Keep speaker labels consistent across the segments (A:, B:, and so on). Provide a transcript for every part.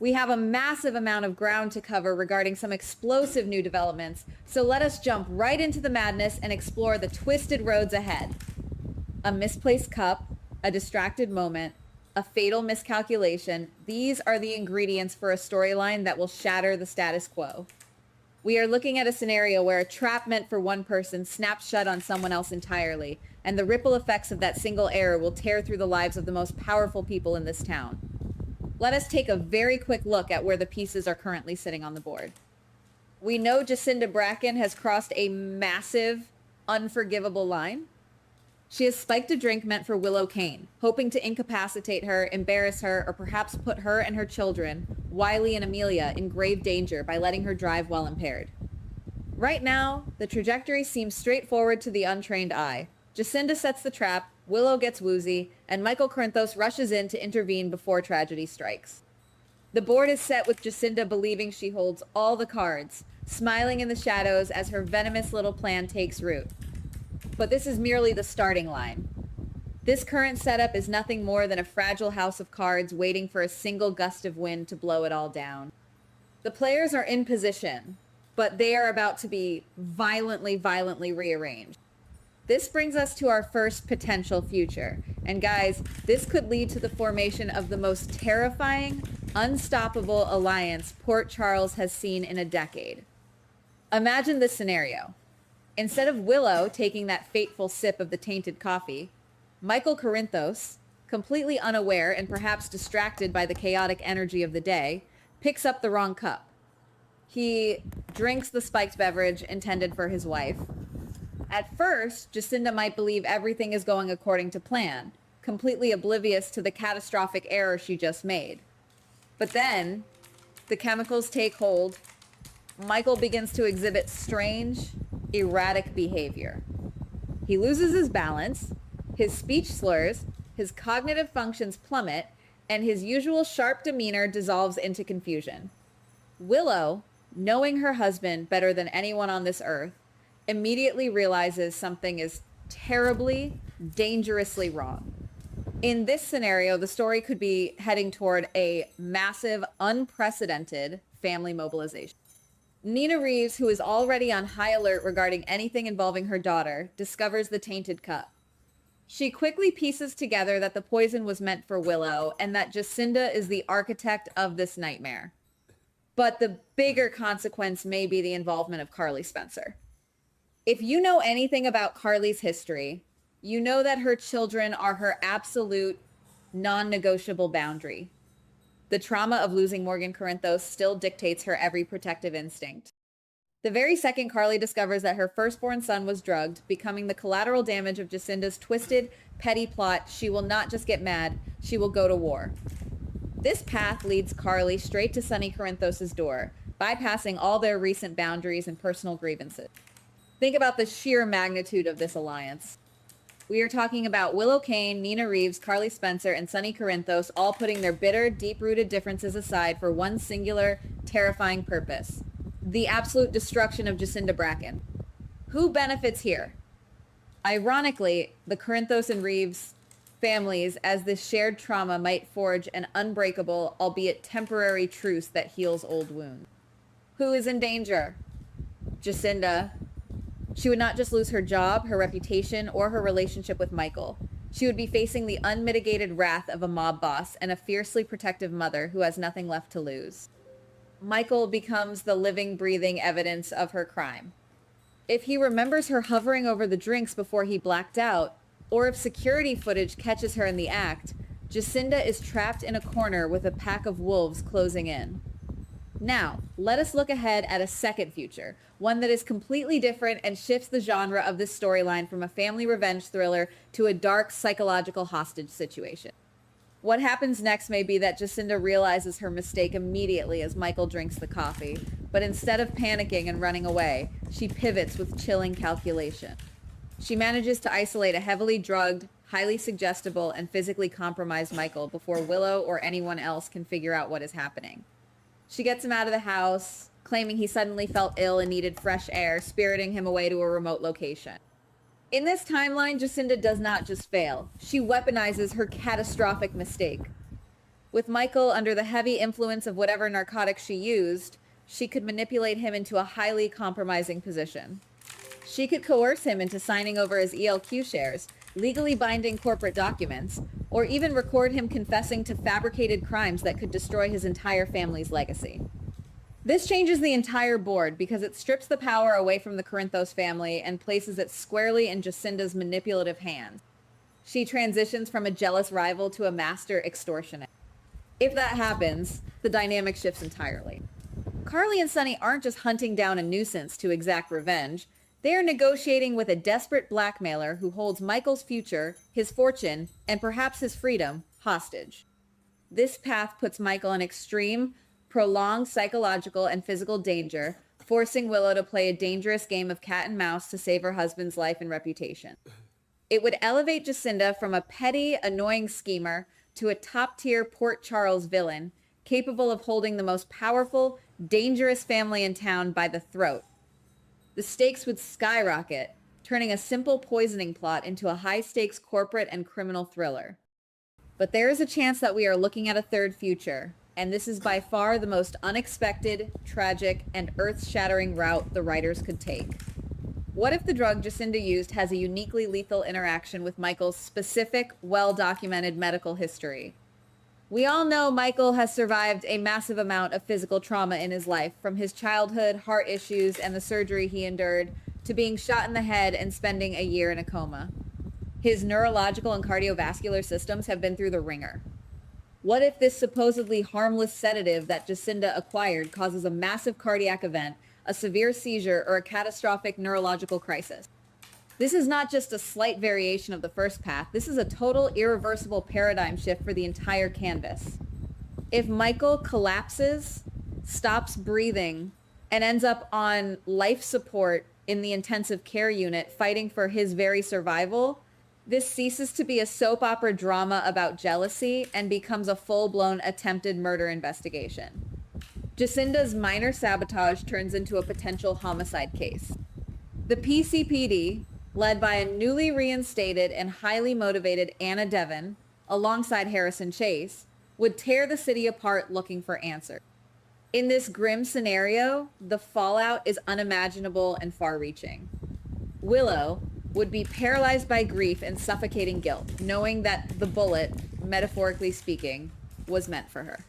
A: We have a massive amount of ground to cover regarding some explosive new developments, so let us jump right into the madness and explore the twisted roads ahead. A misplaced cup, a distracted moment, a fatal miscalculation, these are the ingredients for a storyline that will shatter the status quo. We are looking at a scenario where a trap meant for one person snaps shut on someone else entirely, and the ripple effects of that single error will tear through the lives of the most powerful people in this town. Let us take a very quick look at where the pieces are currently sitting on the board. We know Jacinda Bracken has crossed a massive, unforgivable line. She has spiked a drink meant for Willow Kane, hoping to incapacitate her, embarrass her, or perhaps put her and her children, Wiley and Amelia, in grave danger by letting her drive while impaired. Right now, the trajectory seems straightforward to the untrained eye. Jacinda sets the trap, Willow gets woozy, and Michael Corinthos rushes in to intervene before tragedy strikes. The board is set with Jacinda believing she holds all the cards, smiling in the shadows as her venomous little plan takes root. But this is merely the starting line. This current setup is nothing more than a fragile house of cards waiting for a single gust of wind to blow it all down. The players are in position, but they are about to be violently rearranged. This brings us to our first potential future. And guys, this could lead to the formation of the most terrifying, unstoppable alliance Port Charles has seen in a decade. Imagine this scenario. Instead of Willow taking that fateful sip of the tainted coffee, Michael Corinthos, completely unaware and perhaps distracted by the chaotic energy of the day, picks up the wrong cup. He drinks the spiked beverage intended for his wife. At first, Jacinda might believe everything is going according to plan, completely oblivious to the catastrophic error she just made. But then, the chemicals take hold. Michael begins to exhibit strange, erratic behavior. He loses his balance, his speech slurs, his cognitive functions plummet, and his usual sharp demeanor dissolves into confusion. Willow, knowing her husband better than anyone on this earth, immediately realizes something is terribly, dangerously wrong. In this scenario, the story could be heading toward a massive, unprecedented family mobilization. Nina Reeves, who is already on high alert regarding anything involving her daughter, discovers the tainted cup. She quickly pieces together that the poison was meant for Willow and that Jacinda is the architect of this nightmare. But the bigger consequence may be the involvement of Carly Spencer. If you know anything about Carly's history, you know that her children are her absolute non-negotiable boundary. The trauma of losing Morgan Corinthos still dictates her every protective instinct. The very second Carly discovers that her firstborn son was drugged, becoming the collateral damage of Jacinda's twisted, petty plot, she will not just get mad, she will go to war. This path leads Carly straight to Sonny Corinthos' door, bypassing all their recent boundaries and personal grievances. Think about the sheer magnitude of this alliance. We are talking about Willow Kane, Nina Reeves, Carly Spencer, and Sonny Corinthos all putting their bitter, deep-rooted differences aside for one singular, terrifying purpose. The absolute destruction of Jacinda Bracken. Who benefits here? Ironically, the Corinthos and Reeves families, as this shared trauma might forge an unbreakable, albeit temporary truce that heals old wounds. Who is in danger? Jacinda. She would not just lose her job, her reputation, or her relationship with Michael. She would be facing the unmitigated wrath of a mob boss and a fiercely protective mother who has nothing left to lose. Michael becomes the living, breathing evidence of her crime. If he remembers her hovering over the drinks before he blacked out, or if security footage catches her in the act, Jacinda is trapped in a corner with a pack of wolves closing in. Now, let us look ahead at a second future, one that is completely different and shifts the genre of this storyline from a family revenge thriller to a dark psychological hostage situation. What happens next may be that Jacinda realizes her mistake immediately as Michael drinks the coffee, but instead of panicking and running away, she pivots with chilling calculation. She manages to isolate a heavily drugged, highly suggestible, and physically compromised Michael before Willow or anyone else can figure out what is happening. She gets him out of the house, claiming he suddenly felt ill and needed fresh air, spiriting him away to a remote location. In this timeline, Jacinda does not just fail. She weaponizes her catastrophic mistake. With Michael under the heavy influence of whatever narcotic she used, she could manipulate him into a highly compromising position. She could coerce him into signing over his ELQ shares, legally binding corporate documents, or even record him confessing to fabricated crimes that could destroy his entire family's legacy. This changes the entire board because it strips the power away from the Corinthos family and places it squarely in Jacinda's manipulative hands. She transitions from a jealous rival to a master extortionist. If that happens, the dynamic shifts entirely. Carly and Sonny aren't just hunting down a nuisance to exact revenge. They are negotiating with a desperate blackmailer who holds Michael's future, his fortune, and perhaps his freedom hostage. This path puts Michael in extreme, prolonged psychological and physical danger, forcing Willow to play a dangerous game of cat and mouse to save her husband's life and reputation. It would elevate Jacinda from a petty, annoying schemer to a top-tier Port Charles villain, capable of holding the most powerful, dangerous family in town by the throat. The stakes would skyrocket, turning a simple poisoning plot into a high-stakes corporate and criminal thriller. But there is a chance that we are looking at a third future, and this is by far the most unexpected, tragic, and earth-shattering route the writers could take. What if the drug Jacinda used has a uniquely lethal interaction with Michael's specific, well-documented medical history? We all know Michael has survived a massive amount of physical trauma in his life, from his childhood, heart issues, and the surgery he endured, to being shot in the head and spending a year in a coma. His neurological and cardiovascular systems have been through the ringer. What if this supposedly harmless sedative that Jacinda acquired causes a massive cardiac event, a severe seizure, or a catastrophic neurological crisis? This is not just a slight variation of the first path. This is a total irreversible paradigm shift for the entire canvas. If Michael collapses, stops breathing, and ends up on life support in the intensive care unit fighting for his very survival, this ceases to be a soap opera drama about jealousy and becomes a full-blown attempted murder investigation. Jacinda's minor sabotage turns into a potential homicide case. The PCPD, led by a newly reinstated and highly motivated Anna Devon, alongside Harrison Chase, would tear the city apart looking for answers. In this grim scenario, the fallout is unimaginable and far-reaching. Willow would be paralyzed by grief and suffocating guilt, knowing that the bullet, metaphorically speaking, was meant for her.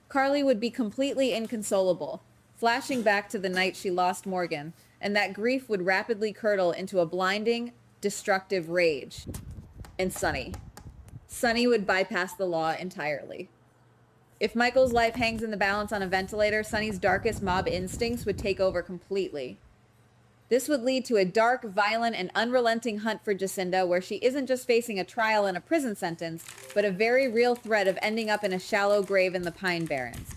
A: Carly would be completely inconsolable, flashing back to the night she lost Morgan, and that grief would rapidly curdle into a blinding, destructive rage. And Sonny. Sonny would bypass the law entirely. If Michael's life hangs in the balance on a ventilator, Sonny's darkest mob instincts would take over completely. This would lead to a dark, violent, and unrelenting hunt for Jacinda, where she isn't just facing a trial and a prison sentence, but a very real threat of ending up in a shallow grave in the Pine Barrens.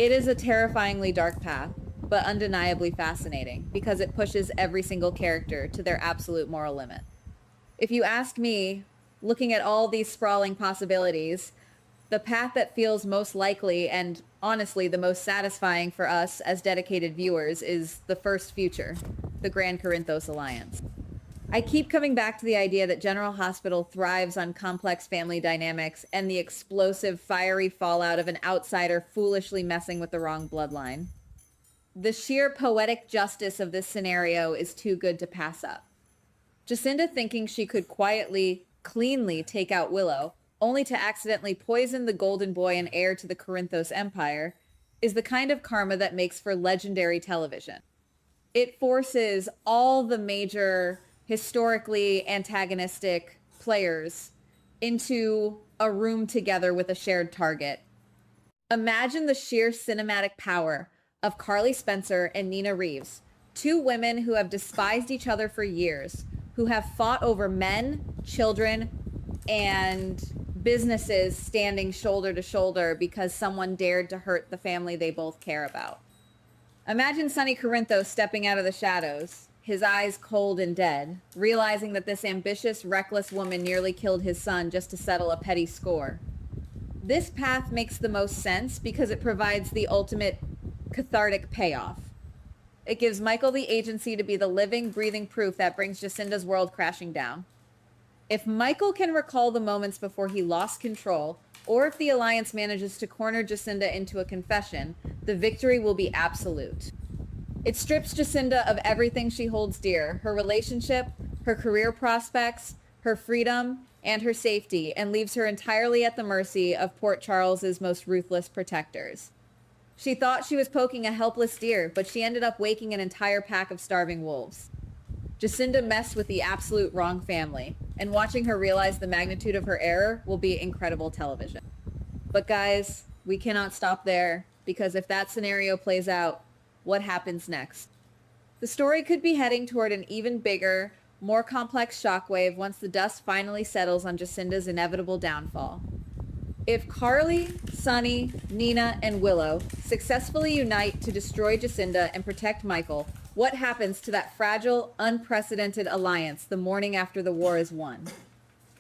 A: It is a terrifyingly dark path, but undeniably fascinating, because it pushes every single character to their absolute moral limit. If you ask me, looking at all these sprawling possibilities, the path that feels most likely and honestly the most satisfying for us as dedicated viewers is the first future, the Grand Corinthos Alliance. I keep coming back to the idea that General Hospital thrives on complex family dynamics and the explosive, fiery fallout of an outsider foolishly messing with the wrong bloodline. The sheer poetic justice of this scenario is too good to pass up. Jacinda thinking she could quietly, cleanly take out Willow, only to accidentally poison the golden boy and heir to the Corinthos Empire, is the kind of karma that makes for legendary television. It forces all the major, historically antagonistic players into a room together with a shared target. Imagine the sheer cinematic power of Carly Spencer and Nina Reeves, two women who have despised each other for years, who have fought over men, children, and businesses standing shoulder to shoulder because someone dared to hurt the family they both care about. Imagine Sonny Corinthos stepping out of the shadows, his eyes cold and dead, realizing that this ambitious, reckless woman nearly killed his son just to settle a petty score. This path makes the most sense because it provides the ultimate cathartic payoff. It gives Michael the agency to be the living, breathing proof that brings Jacinda's world crashing down. If Michael can recall the moments before he lost control, or if the Alliance manages to corner Jacinda into a confession, the victory will be absolute. It strips Jacinda of everything she holds dear, her relationship, her career prospects, her freedom, and her safety, and leaves her entirely at the mercy of Port Charles's most ruthless protectors. She thought she was poking a helpless deer, but she ended up waking an entire pack of starving wolves. Jacinda messed with the absolute wrong family, and watching her realize the magnitude of her error will be incredible television. But guys, we cannot stop there, because if that scenario plays out, what happens next? The story could be heading toward an even bigger, more complex shockwave once the dust finally settles on Jacinda's inevitable downfall. If Carly, Sonny, Nina, and Willow successfully unite to destroy Jacinda and protect Michael, what happens to that fragile, unprecedented alliance the morning after the war is won?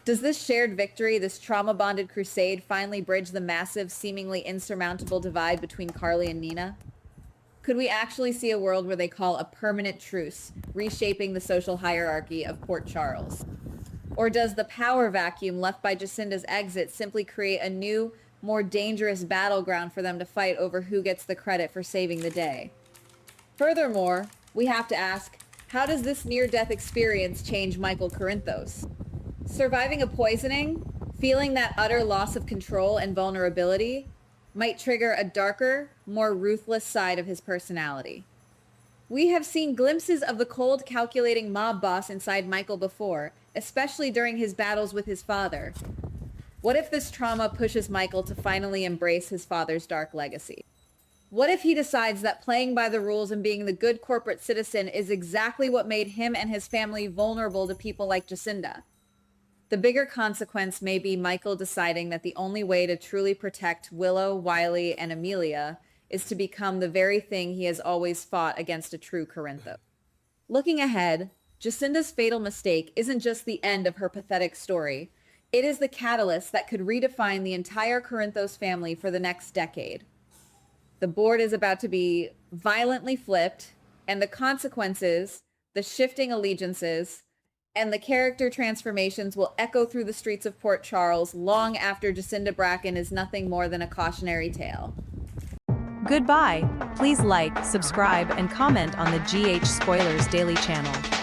A: Does this shared victory, this trauma-bonded crusade, finally bridge the massive, seemingly insurmountable divide between Carly and Nina? Could we actually see a world where they call a permanent truce, reshaping the social hierarchy of Port Charles? Or does the power vacuum left by Jacinda's exit simply create a new, more dangerous battleground for them to fight over who gets the credit for saving the day? Furthermore, we have to ask, how does this near-death experience change Michael Corinthos? Surviving a poisoning, feeling that utter loss of control and vulnerability, might trigger a darker, more ruthless side of his personality. We have seen glimpses of the cold, calculating mob boss inside Michael before, especially during his battles with his father. What if this trauma pushes Michael to finally embrace his father's dark legacy? What if he decides that playing by the rules and being the good corporate citizen is exactly what made him and his family vulnerable to people like Jacinda? The bigger consequence may be Michael deciding that the only way to truly protect Willow, Wiley, and Amelia is to become the very thing he has always fought against a true Corinthos. Looking ahead, Jacinda's fatal mistake isn't just the end of her pathetic story. It is the catalyst that could redefine the entire Corinthos family for the next decade. The board is about to be violently flipped, and the consequences, the shifting allegiances, and the character transformations will echo through the streets of Port Charles long after Jacinda Bracken is nothing more than a cautionary tale.
B: Goodbye. Please like, subscribe, and comment on the GH Spoilers Daily channel.